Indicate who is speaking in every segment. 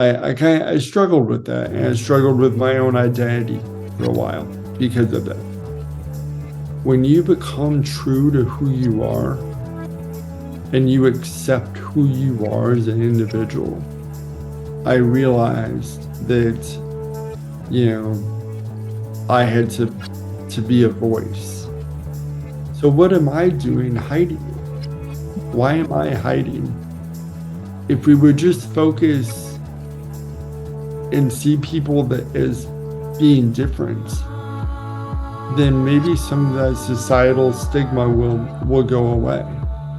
Speaker 1: I struggled with that, and I struggled with my own identity for a while because of that. When you become true to who you are and you accept who you are as an individual, I realized that, I had to be a voice. So what am I doing hiding? Why am I hiding? If we would just focus and see people as being different, then maybe some of that societal stigma will go away.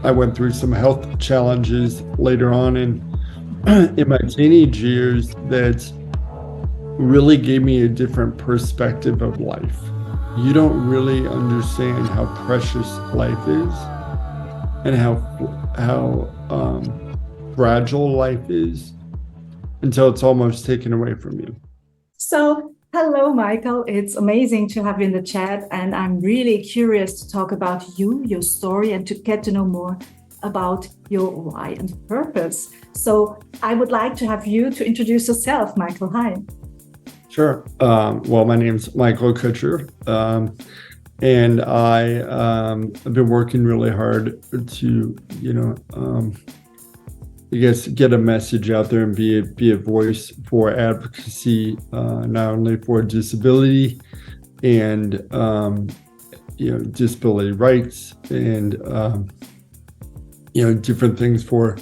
Speaker 1: I went through some health challenges later on in my teenage years that really gave me a different perspective of life. You don't really understand how precious life is and how fragile life is until it's almost taken away from you.
Speaker 2: So, hello, Michael. It's amazing to have you in the chat. And I'm really curious to talk about you, your story, and to get to know more about your why and purpose. So I would like to have you to introduce yourself, Michael. Hi.
Speaker 1: Sure. Well, my name's Michael Kutcher. And I've been working really hard to, I guess, get a message out there and be a voice for advocacy, not only for disability and, disability rights and, different things for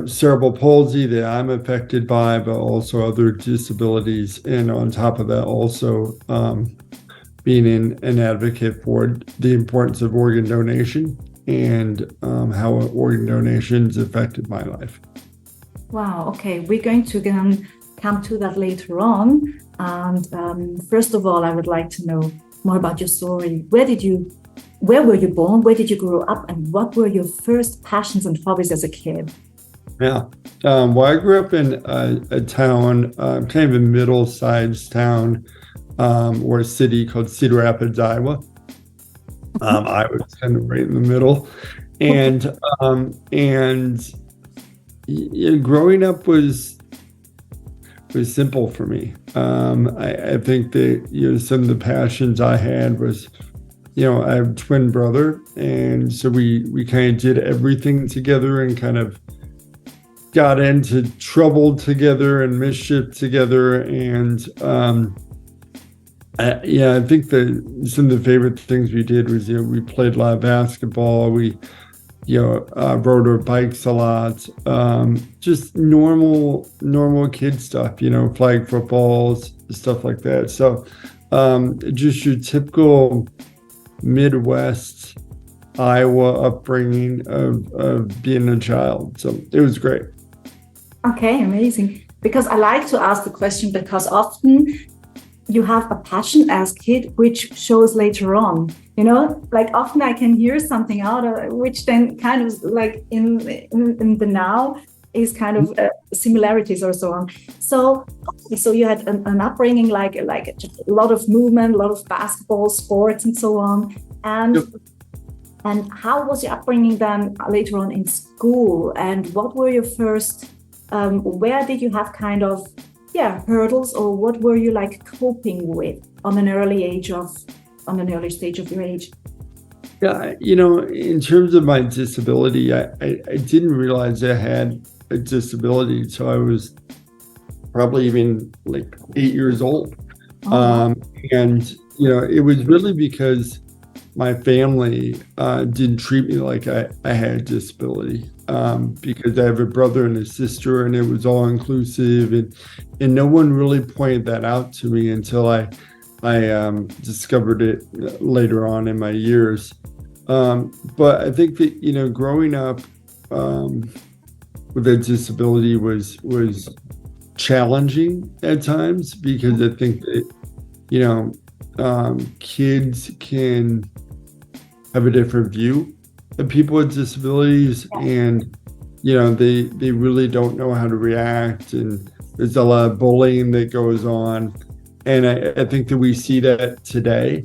Speaker 1: cerebral palsy that I'm affected by, but also other disabilities. And on top of that, also being an advocate for the importance of organ donation and how organ donations affected my life.
Speaker 2: Wow. Okay. We're going to come to that later on. And first of all, I would like to know more about your story. Where were you born? Where did you grow up? And what were your first passions and hobbies as a kid?
Speaker 1: Yeah. Well, I grew up in a town, kind of a middle-sized town or a city called Cedar Rapids, Iowa. I was kind of right in the middle, and growing up was simple for me. I think that some of the passions I had was, I have a twin brother, and so we kind of did everything together and kind of got into trouble together and mischief together, and I think that some of the favorite things we did was, we played a lot of basketball. We, rode our bikes a lot. Just normal kid stuff, flag footballs, stuff like that. So, just your typical Midwest Iowa upbringing of being a child. So it was great.
Speaker 2: Okay, amazing. Because I like to ask the question because often you have a passion as kid, which shows later on, like often I can hear something out of which then kind of like in the now is kind of similarities or so on. So you had an upbringing like a lot of movement, a lot of basketball, sports, and so on. And
Speaker 1: Yep.
Speaker 2: And how was your upbringing then later on in school? And what were your first? Where did you have kind of hurdles, or what were you like coping with on an early stage of your age?
Speaker 1: Yeah, in terms of my disability, I didn't realize I had a disability until I was probably even like 8 years old. And, it was really because my family didn't treat me like I had a disability, because I have a brother and a sister, and it was all inclusive, and no one really pointed that out to me until I discovered it later on in my years. But I think that, growing up with a disability was challenging at times, because I think that, kids can have a different view of people with disabilities, and, they really don't know how to react, and there's a lot of bullying that goes on. And I think that we see that today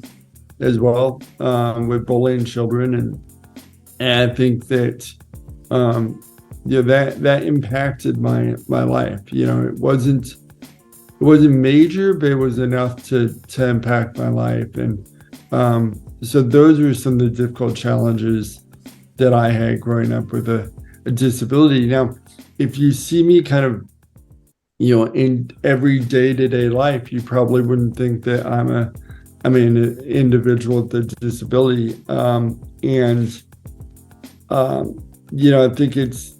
Speaker 1: as well, with bullying children. And I think that that impacted my life. It wasn't major, but it was enough to impact my life. And so those were some of the difficult challenges that I had growing up with a disability. Now, if you see me kind of, in every day-to-day life, you probably wouldn't think that I'm an individual with a disability. I think it's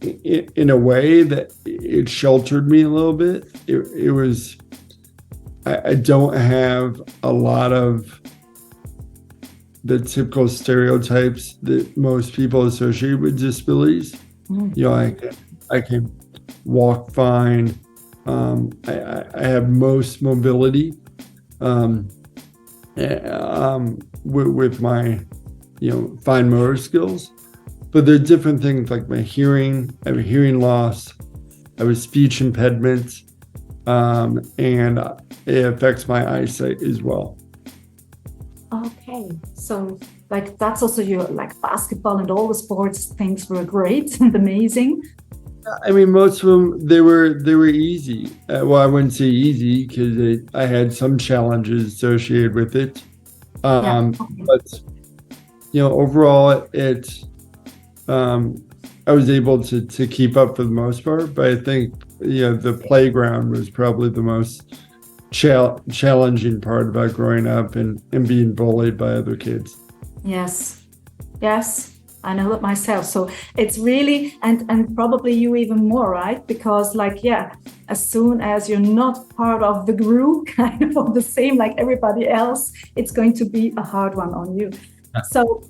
Speaker 1: in a way that it sheltered me a little bit. It was, I don't have a lot of the typical stereotypes that most people associate with disabilities. I can walk fine. I have most mobility with my fine motor skills. But there are different things like my hearing. I have a hearing loss. I have a speech impediment, and it affects my eyesight as well.
Speaker 2: Okay, so that's also your basketball and all the sports things were great and amazing.
Speaker 1: I mean, most of them they were easy. Well, I wouldn't say easy because I had some challenges associated with it. But overall, I was able to keep up for the most part. But I think the playground was probably the most challenging part about growing up and being bullied by other kids.
Speaker 2: Yes, I know that myself. So it's really, and probably you even more, right? Because as soon as you're not part of the group, kind of the same like everybody else, it's going to be a hard one on you. So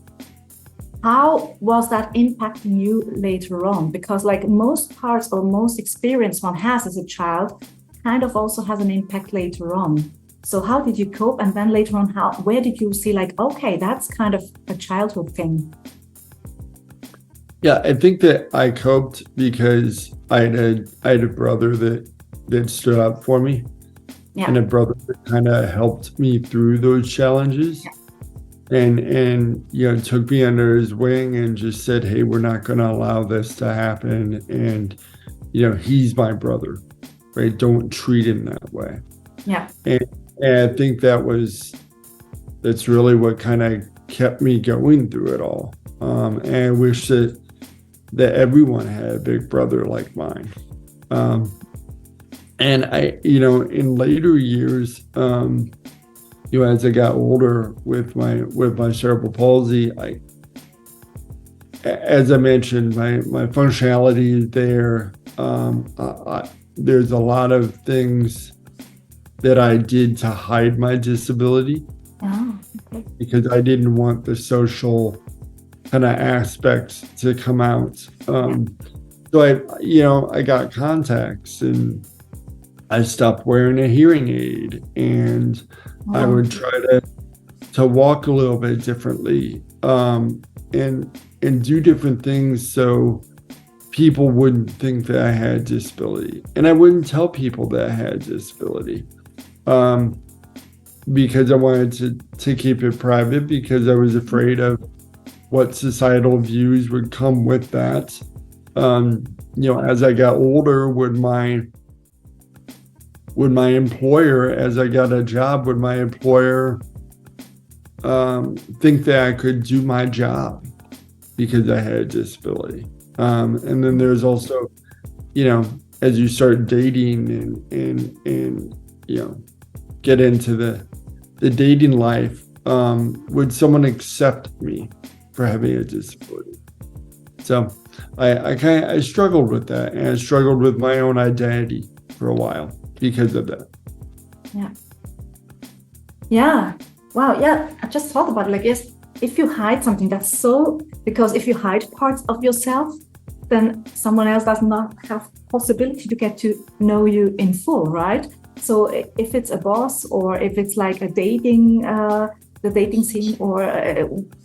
Speaker 2: how was that impacting you later on? Because most parts or most experience one has as a child kind of also has an impact later on. So how did you cope? And then later on, where did you see okay, that's kind of a childhood thing?
Speaker 1: Yeah, I think that I coped because I had a brother that stood up for me, and a brother that kind of helped me through those challenges, and took me under his wing and just said, "Hey, we're not going to allow this to happen," and he's my brother, right? Don't treat him that way.
Speaker 2: Yeah,
Speaker 1: and I think that's really what kind of kept me going through it all. And I wish that everyone had a big brother like mine. And I, in later years, as I got older with my cerebral palsy, as I mentioned, my functionality is there. There's a lot of things that I did to hide my disability.
Speaker 2: Oh, okay.
Speaker 1: Because I didn't want the social kind of aspects to come out. So I got contacts and I stopped wearing a hearing aid, and I would try to walk a little bit differently, and do different things so people wouldn't think that I had disability. And I wouldn't tell people that I had disability, because I wanted to keep it private, because I was afraid of what societal views would come with that. As I got older, would my employer, as I got a job, would my employer think that I could do my job because I had a disability? And then there's also, as you start dating and get into the dating life, would someone accept me for having a disability? So I struggled with that, and I struggled with my own identity for a while because of that.
Speaker 2: Yeah. Wow. Yeah. I just thought about it. Yes, if you hide something, because if you hide parts of yourself, then someone else does not have possibility to get to know you in full, right? So if it's a boss, or if it's like a dating, the dating scene, or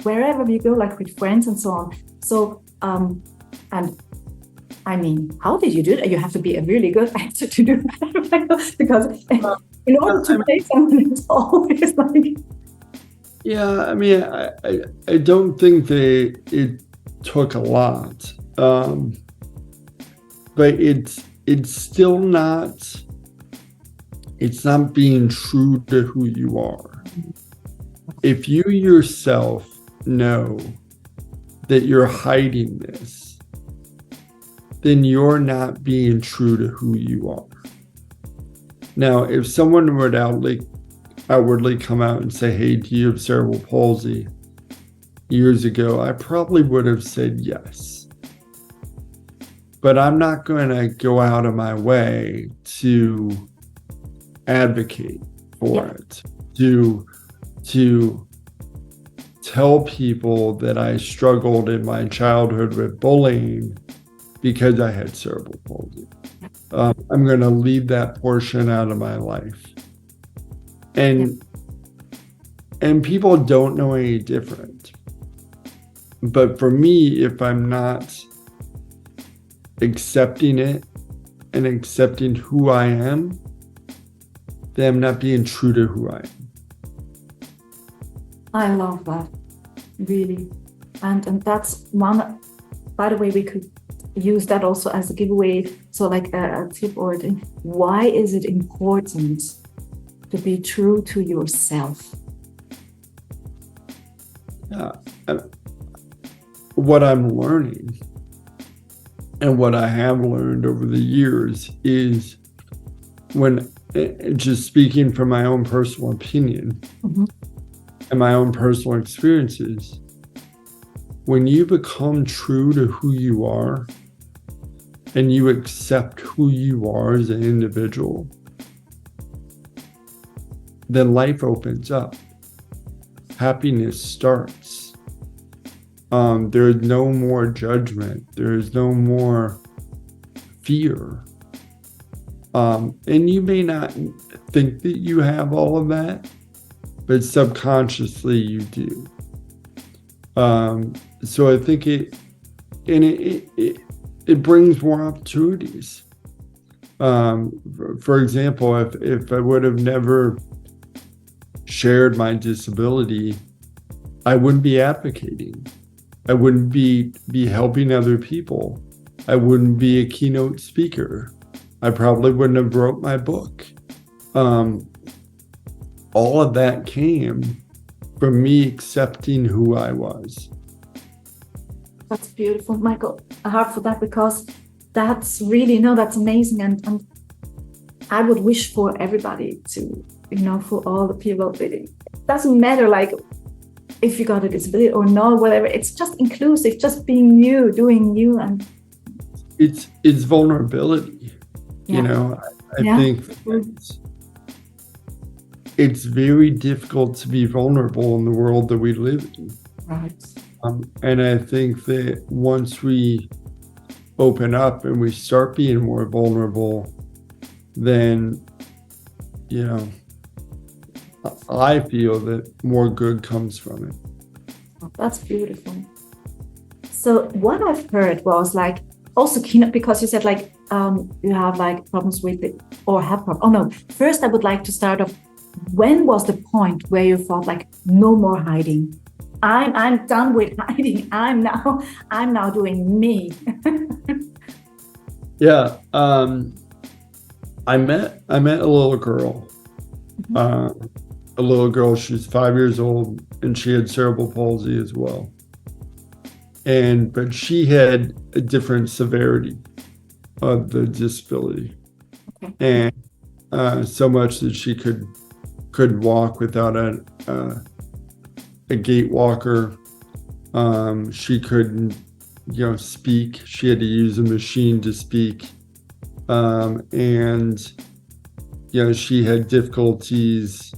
Speaker 2: wherever you go, like with friends and so on. So, and I mean, how did you do that? You have to be a really good actor to do that, because in order to play someone, it's always like.
Speaker 1: Yeah, I mean, I don't think it took a lot. Um, but it's still not, it's not being true to who you are. If you yourself know that you're hiding this, then you're not being true to who you are. Now, if someone would outwardly come out and say, hey, do you have cerebral palsy? Years ago, I probably would have said yes. But I'm not going to go out of my way to advocate for it, to tell people that I struggled in my childhood with bullying because I had cerebral palsy. I'm going to leave that portion out of my life. And people don't know any different. But for me, if I'm not accepting it and accepting who I am, then I'm not being true to who I am.
Speaker 2: I love that, really. And that's one, by the way, we could use that also as a giveaway. So like a tip or a thing. Why is it important to be true to yourself?
Speaker 1: What I'm learning and what I have learned over the years is, when just speaking from my own personal opinion and my own personal experiences, when you become true to who you are and you accept who you are as an individual, then life opens up. Happiness starts. There's no more judgment. There's no more fear. And you may not think that you have all of that, but subconsciously you do. So I think it brings more opportunities. For example, if I would have never shared my disability, I wouldn't be advocating. I wouldn't be helping other people. I wouldn't be a keynote speaker. I probably wouldn't have wrote my book. All of that came from me accepting who I was.
Speaker 2: That's beautiful, Michael. I heart for that, because that's really, that's amazing. And I would wish for everybody to, for all the people, it doesn't matter like if you got a disability or not, whatever. It's just inclusive, just being you, doing you. And
Speaker 1: it's vulnerability. I think it's very difficult to be vulnerable in the world that we live in.
Speaker 2: Right.
Speaker 1: And I think that once we open up and we start being more vulnerable, then, I feel that more good comes from it.
Speaker 2: That's beautiful. So what I've heard was like, also Keynote, because you said like, you have like problems with it or have problems. Oh no, first I would like to start off. When was the point where you thought like, no more hiding? I'm done with hiding. I'm now doing me.
Speaker 1: Yeah. I met a little girl. A little girl, she's 5 years old, and she had cerebral palsy as well. But she had a different severity of the disability. Okay. And so much that she couldn't walk without a gait walker. She couldn't, speak. She had to use a machine to speak. And she had difficulties,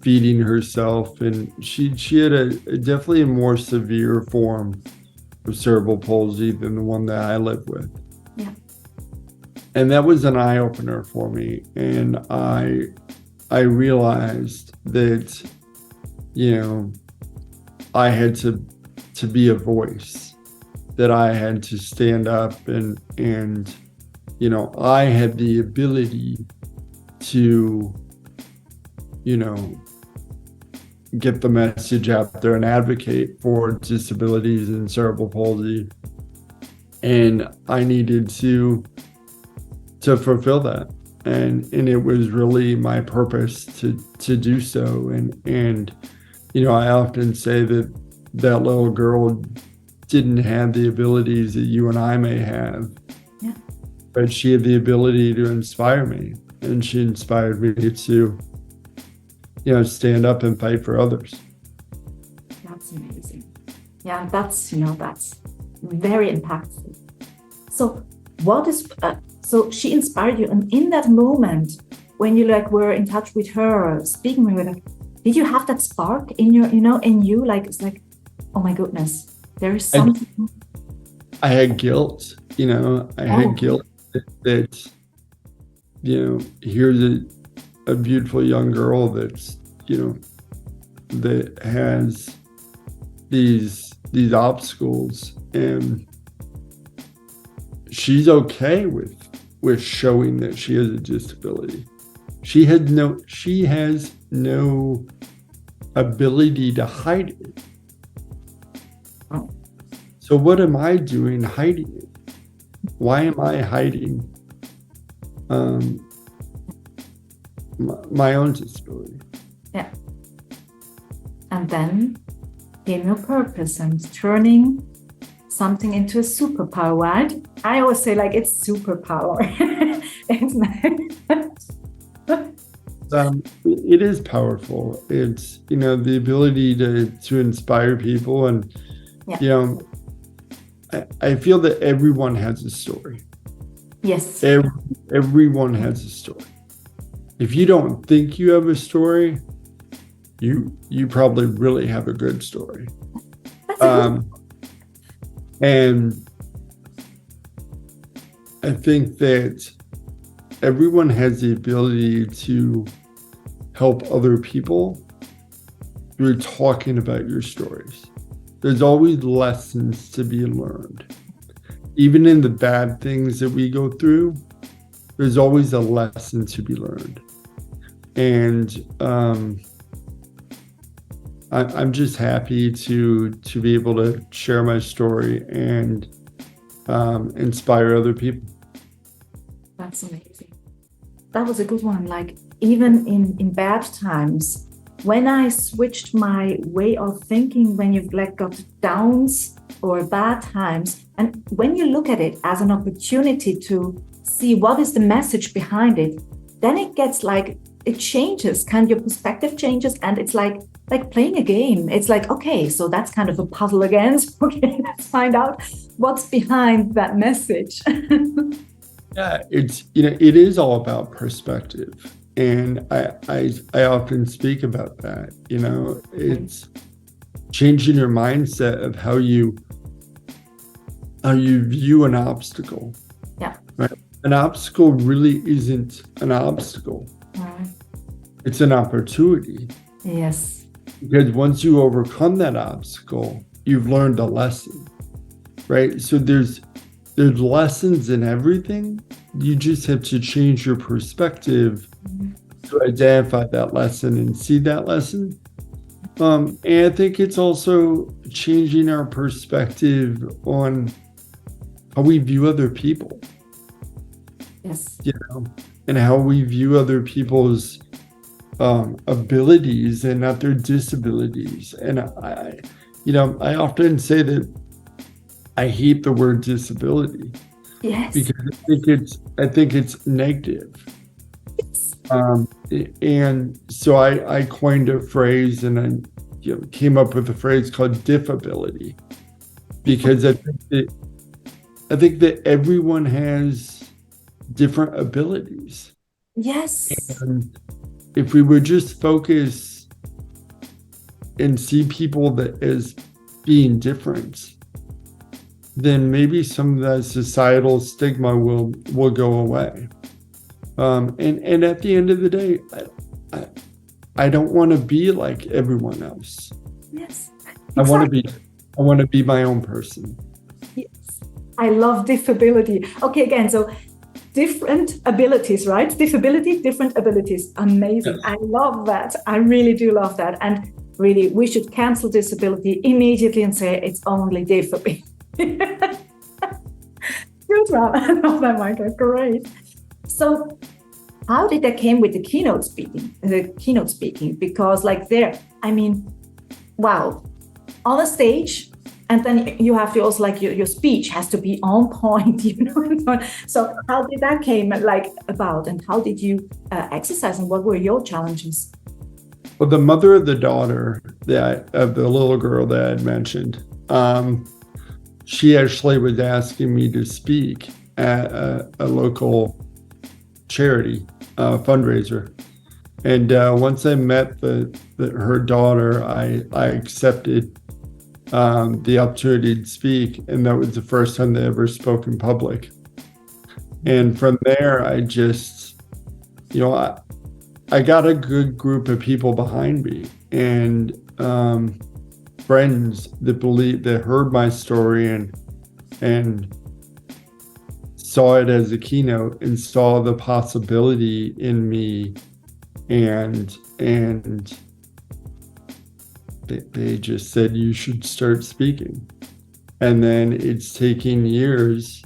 Speaker 1: feeding herself, and she had definitely a more severe form of cerebral palsy than the one that I live with.
Speaker 2: Yeah.
Speaker 1: And that was an eye-opener for me. And I realized that, I had to be a voice, that I had to stand up and I had the ability to, get the message out there and advocate for disabilities and cerebral palsy And I needed to fulfill that. And it was really my purpose to do so. And I often say that little girl didn't have the abilities that you and I may have.
Speaker 2: Yeah.
Speaker 1: But she had the ability to inspire me, and she inspired me to, stand up and fight for others.
Speaker 2: That's amazing. Yeah, that's very impactful. So what is, so she inspired you, and in that moment when you were in touch with her, speaking with her, did you have that spark in your, in you, it's like, oh my goodness, there is something.
Speaker 1: I had guilt, I had guilt that here's a beautiful young girl that's, that has these obstacles, and she's okay with showing that she has a disability. She has no ability to hide it.
Speaker 2: Oh.
Speaker 1: So what am I doing hiding it? Why am I hiding my own disability?
Speaker 2: Yeah. And then came your purpose and turning something into a superpower, right? I always say it's superpower. It's
Speaker 1: it is powerful. It's, the ability to inspire people. And, I feel that everyone has a story.
Speaker 2: Yes.
Speaker 1: Everyone has a story. If you don't think you have a story, you probably really have a good story. And I think that everyone has the ability to help other people through talking about your stories. There's always lessons to be learned. Even in the bad things that we go through, there's always a lesson to be learned. And I'm just happy to be able to share my story and inspire other people.
Speaker 2: That's amazing. That was a good one. Even in bad times, when I switched my way of thinking, when you've got downs or bad times, and when you look at it as an opportunity to see what is the message behind it, then it gets it changes, your perspective changes, and it's like playing a game. It's okay, so that's kind of a puzzle again. So, okay, let's find out what's behind that message.
Speaker 1: Yeah, it is all about perspective. And I often speak about that. It's changing your mindset of how you view an obstacle.
Speaker 2: Yeah.
Speaker 1: Right. An obstacle really isn't an obstacle.
Speaker 2: Right.
Speaker 1: It's an opportunity.
Speaker 2: Yes.
Speaker 1: Because once you overcome that obstacle, you've learned a lesson. Right. So there's lessons in everything. You just have to change your perspective to identify that lesson and see that lesson. And I think it's also changing our perspective on how we view other people.
Speaker 2: Yes.
Speaker 1: And how we view other people's abilities and not their disabilities. And I often say that I hate the word disability.
Speaker 2: Yes.
Speaker 1: Because I think it's negative.
Speaker 2: Yes.
Speaker 1: And so I coined a phrase, and I came up with a phrase called diffability, because I think that everyone has different abilities.
Speaker 2: Yes.
Speaker 1: And if we would just focus and see people as being different, then maybe some of that societal stigma will go away. And at the end of the day, I don't want to be like everyone else.
Speaker 2: Yes.
Speaker 1: Exactly. I want to be my own person.
Speaker 2: Yes. I love diffability. Okay, again, so different abilities, right? Diffability, different abilities. Amazing. Yes. I love that. I really do love that. And really, we should cancel disability immediately and say it's only diffability. good one. Oh my God, great. So how did that came with the keynote speaking? Because like there, I mean, wow, on a stage, and then you have to also like your speech has to be on point, you know. So how did that came like about, and how did you exercise, and what were your challenges?
Speaker 1: Well, the mother of the daughter of the little girl that I had mentioned, she actually was asking me to speak at a local charity fundraiser. And once I met her daughter, I accepted the opportunity to speak, and that was the first time they ever spoke in public. And from there, I just, I got a good group of people behind me, and friends that heard my story and saw it as a keynote and saw the possibility in me, and they just said, you should start speaking. And then it's taking years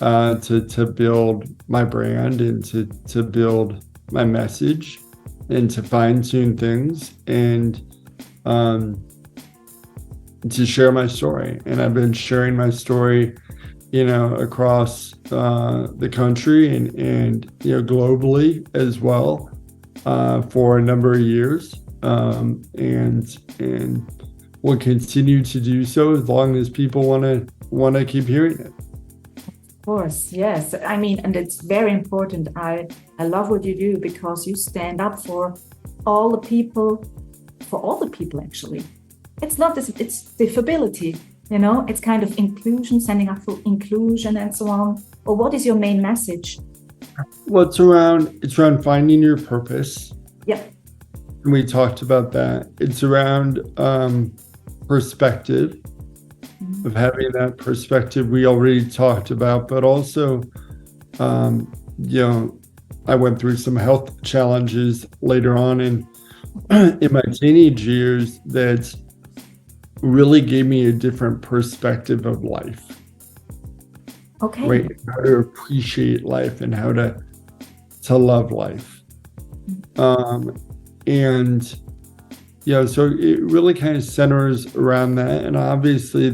Speaker 1: to build my brand and to build my message and to fine-tune things and to share my story. And I've been sharing my story, across the country and globally as well for a number of years. And will continue to do so as long as people want to keep hearing it.
Speaker 2: Of course, yes. I mean, and it's very important. I love what you do because you stand up for all the people actually. It's not this, it's disability, it's kind of inclusion, standing up for inclusion and so on. Or what is your main message?
Speaker 1: Well, it's around finding your purpose.
Speaker 2: Yeah.
Speaker 1: And we talked about that. It's around perspective, of having that perspective we already talked about, but also, I went through some health challenges later on in my teenage years that really gave me a different perspective of life.
Speaker 2: Okay.
Speaker 1: Right? How to appreciate life and how to love life. And so it really kind of centers around that. And obviously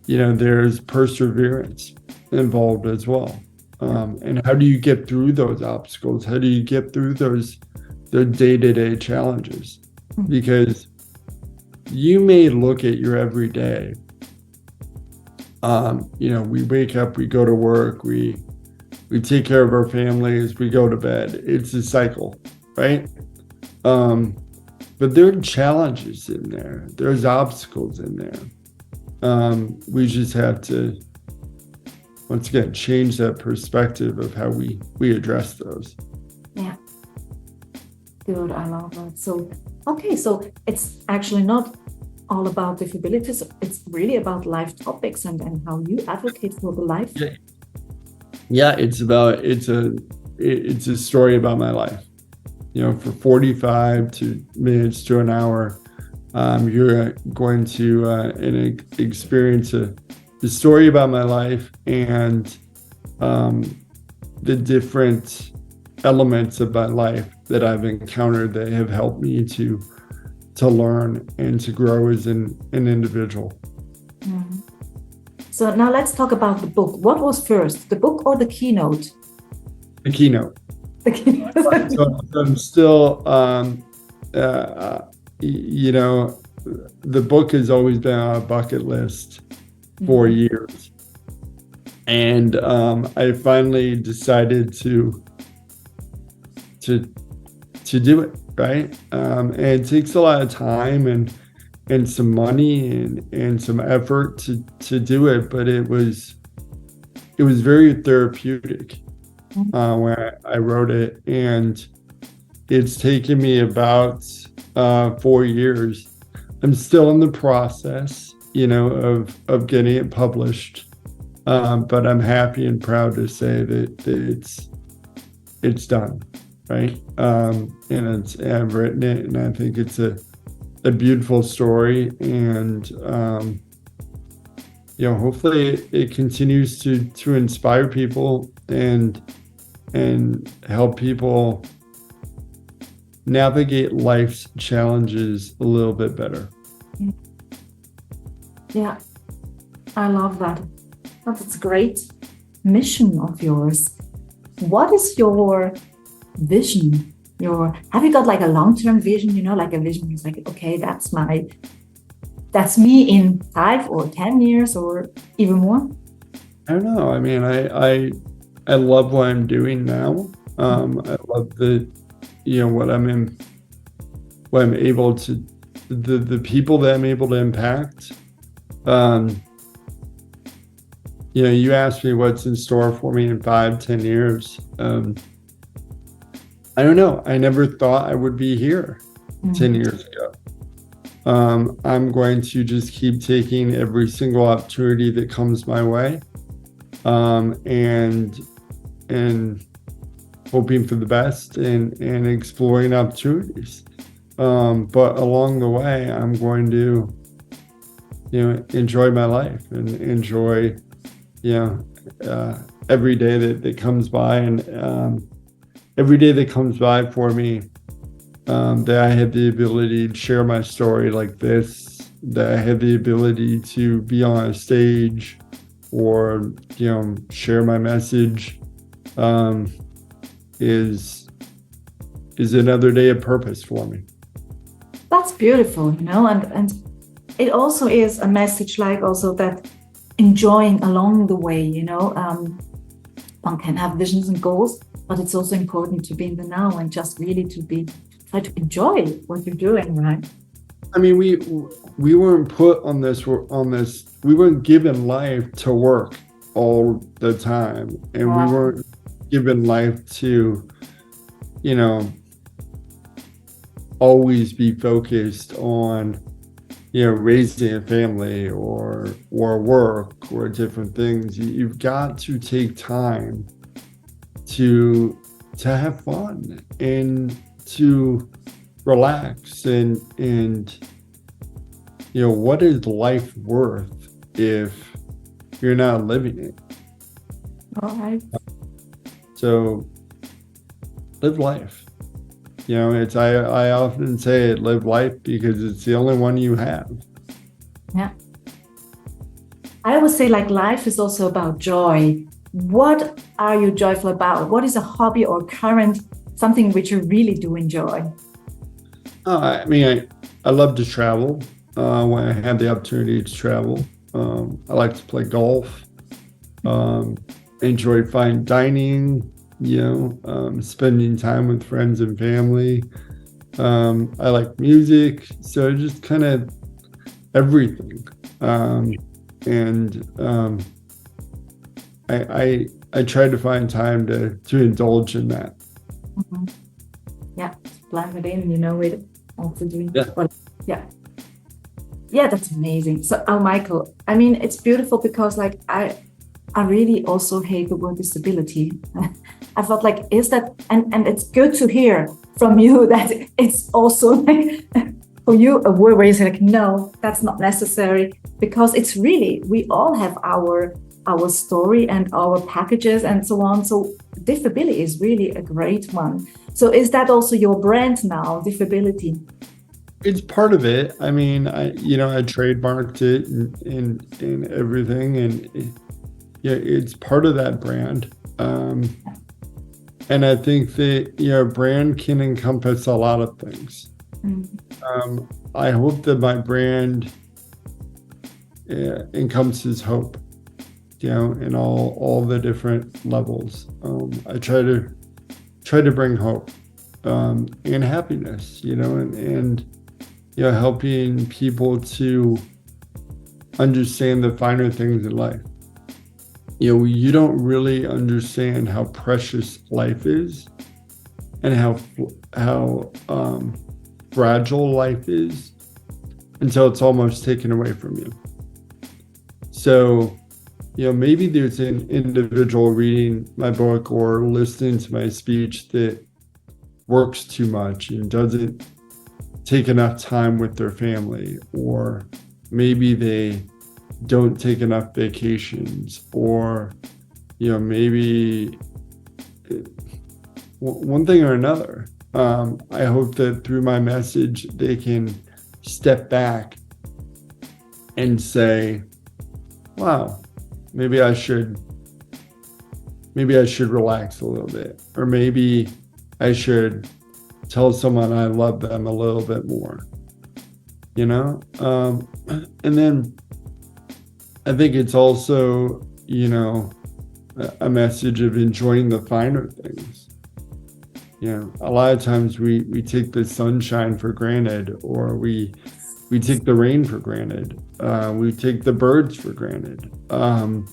Speaker 1: there's perseverance involved as well. And how do you get through those obstacles? How do you get through the day-to-day challenges? Because you may look at your everyday, we wake up, we go to work, we take care of our families, we go to bed. It's a cycle, right? But there are challenges in there. There's obstacles in there. We just have to, once again, change that perspective of how we address those.
Speaker 2: Yeah. Good, I love that. So it's actually not all about disabilities. It's really about life topics and how you advocate for the life.
Speaker 1: Yeah, it's a story about my life. For 45 minutes to an hour, you're going to experience the story about my life and the different elements of my life that I've encountered that have helped me to learn and to grow as an individual.
Speaker 2: Mm-hmm. So now let's talk about the book. What was first, the book or the keynote?
Speaker 1: The keynote. So I'm still, the book has always been on a bucket list for years. And I finally decided to do it, right? And it takes a lot of time and some money and some effort to do it, but it was very therapeutic. When I wrote it, and it's taken me about 4 years. I'm still in the process, of getting it published, but I'm happy and proud to say that it's done, right? And I've written it, and I think it's a beautiful story, and hopefully it continues to inspire people and help people navigate life's challenges a little bit better.
Speaker 2: Yeah, I love that. That's a great mission of yours. What is your vision? Have you got like a long-term vision? Like a vision is like, okay, that's me in 5 or 10 years or even more.
Speaker 1: I don't know. I mean, I love what I'm doing now. I love what I'm able to, the people that I'm able to impact. You asked me what's in store for me in 5-10 years. I don't know. I never thought I would be here 10 years ago. I'm going to just keep taking every single opportunity that comes my way, and hoping for the best and exploring opportunities. But along the way, I'm going to, enjoy my life and enjoy, every day that comes by, and every day that comes by for me, that I have the ability to share my story like this, that I have the ability to be on a stage or, share my message, is another day of purpose for me.
Speaker 2: That's beautiful, and it also is a message like also that enjoying along the way, one can have visions and goals, but it's also important to be in the now and just really try to enjoy what you're doing, right?
Speaker 1: I mean, we weren't put on this, we weren't given life to work all the time, and we weren't given life to, always be focused on, raising a family or work or different things. You've got to take time to have fun and to relax and what is life worth if you're not living it?
Speaker 2: All right.
Speaker 1: So live life. I often say live life because it's the only one you have.
Speaker 2: Yeah. I always say like life is also about joy. What are you joyful about? What is a hobby or current something which you really do enjoy?
Speaker 1: I mean, I love to travel. When I have the opportunity to travel, I like to play golf. Enjoy fine dining. Spending time with friends and family. I like music, so just kind of everything. I try to find time to indulge in that.
Speaker 2: Mm-hmm. Yeah, blend it in, with also doing.
Speaker 1: Yeah.
Speaker 2: Well, yeah. Yeah, that's amazing. So, Michael, I mean, it's beautiful because like I really also hate the word disability. I thought like, is that, and it's good to hear from you that it's also like for you a word where you say like, no, that's not necessary, because it's really, we all have our story and our packages and so on. So Diffability is really a great one. So is that also your brand now, Diffability?
Speaker 1: It's part of it. I mean, I trademarked it and everything, and it's part of that brand. And I think that, brand can encompass a lot of things. Mm-hmm. I hope that my brand encompasses hope, in all the different levels. I try to bring hope, and happiness, and helping people to understand the finer things in life. You don't really understand how precious life is and how fragile life is until it's almost taken away from you. So, maybe there's an individual reading my book or listening to my speech that works too much and doesn't take enough time with their family, or maybe they don't take enough vacations, or, maybe one thing or another. I hope that through my message, they can step back and say, wow, maybe I should relax a little bit, or maybe I should tell someone I love them a little bit more, and then I think it's also, a message of enjoying the finer things. A lot of times we take the sunshine for granted, or we take the rain for granted. We take the birds for granted. And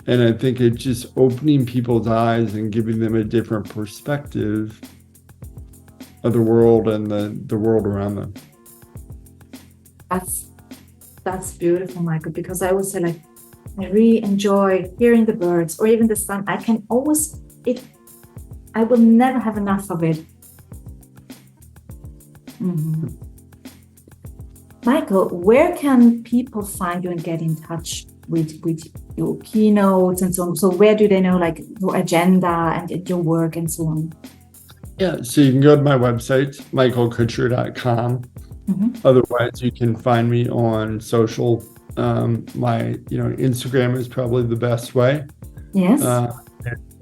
Speaker 1: I think it's just opening people's eyes and giving them a different perspective of the world and the world around them.
Speaker 2: That's beautiful, Michael, because I always say, like, I really enjoy hearing the birds or even the sun. I will never have enough of it. Mm-hmm. Michael, where can people find you and get in touch with your keynotes and so on? So where do they know, like, your agenda and your work and so on?
Speaker 1: Yeah, so you can go to my website, michaelkutcher.com. Mm-hmm. Otherwise, you can find me on social. My Instagram is probably the best way.
Speaker 2: Yes.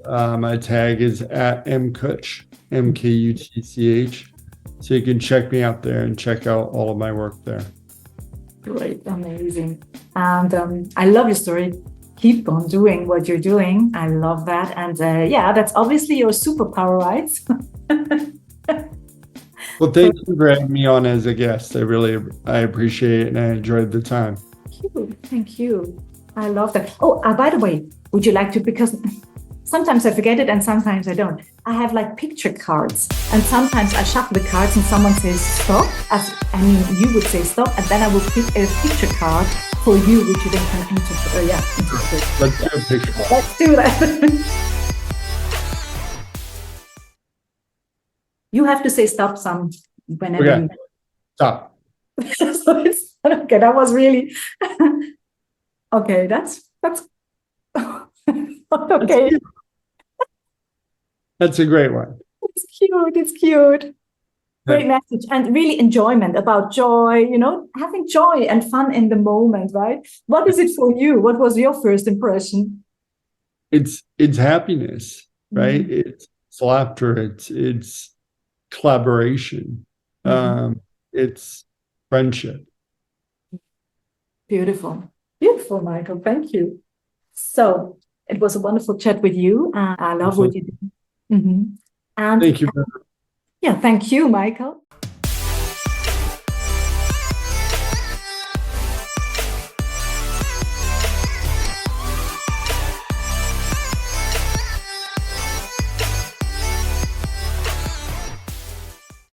Speaker 1: My tag is at mkutch, MKUTCH. So you can check me out there and check out all of my work there.
Speaker 2: Great, amazing. And I love your story. Keep on doing what you're doing. I love that. And that's obviously your superpower, right?
Speaker 1: Well, thank you for having me on as a guest. I appreciate it, and I enjoyed the time.
Speaker 2: Thank you. I love that. Oh, by the way, would you like to, because sometimes I forget it and sometimes I don't. I have like picture cards, and sometimes I shuffle the cards and someone says stop. You would say stop, and then I will pick a picture card for you, which you then can interpret.
Speaker 1: Let's do a picture card.
Speaker 2: Let's do that. You have to say stop whenever.
Speaker 1: Okay. Stop.
Speaker 2: So it's okay. That was really okay. That's okay.
Speaker 1: That's a great one.
Speaker 2: It's cute. It's cute. Great message, and really enjoyment about joy. Having joy and fun in the moment, right? What is it for you? What was your first impression?
Speaker 1: It's happiness, right? Mm-hmm. It's laughter. It's collaboration. Mm-hmm. It's friendship.
Speaker 2: Beautiful, Michael. Thank you. So it was a wonderful chat with you. I love what you do. Mm-hmm. And
Speaker 1: thank you.
Speaker 2: Yeah, thank you, Michael.